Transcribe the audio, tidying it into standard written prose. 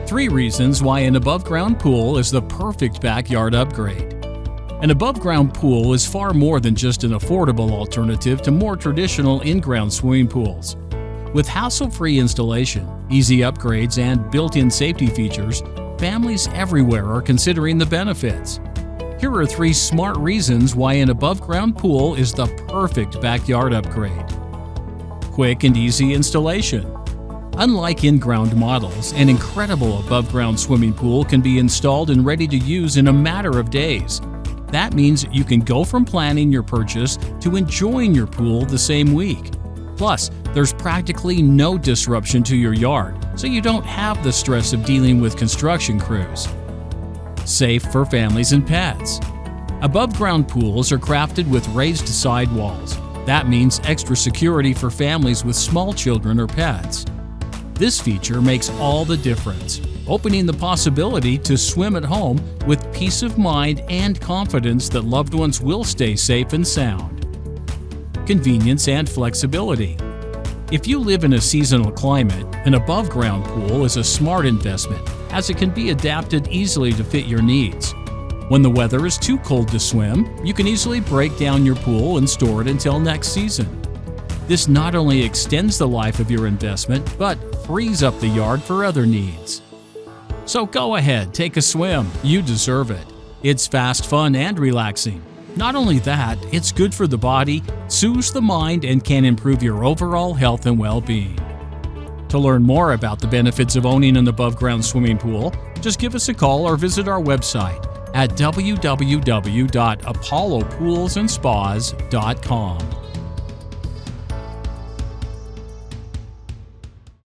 3 reasons why an above-ground pool is the perfect backyard upgrade. An above-ground pool is far more than just an affordable alternative to more traditional in-ground swimming pools. With hassle-free installation, easy upgrades, and built-in safety features, families everywhere are considering the benefits. Here are 3 smart reasons why an above-ground pool is the perfect backyard upgrade. Quick and easy installation. Unlike in-ground models, an incredible above-ground swimming pool can be installed and ready to use in a matter of days. That means you can go from planning your purchase to enjoying your pool the same week. Plus, there's practically no disruption to your yard, so you don't have the stress of dealing with construction crews. Safe for families and pets. Above-ground pools are crafted with raised sidewalls. That means extra security for families with small children or pets. This feature makes all the difference, opening the possibility to swim at home with peace of mind and confidence that loved ones will stay safe and sound. Convenience and flexibility. If you live in a seasonal climate, an above-ground pool is a smart investment, as it can be adapted easily to fit your needs. When the weather is too cold to swim, you can easily break down your pool and store it until next season. This not only extends the life of your investment, but frees up the yard for other needs. So go ahead, take a swim. You deserve it. It's fast, fun, and relaxing. Not only that, it's good for the body, soothes the mind, and can improve your overall health and well-being. To learn more about the benefits of owning an above-ground swimming pool, just give us a call or visit our website at www.apollopoolsandspas.com.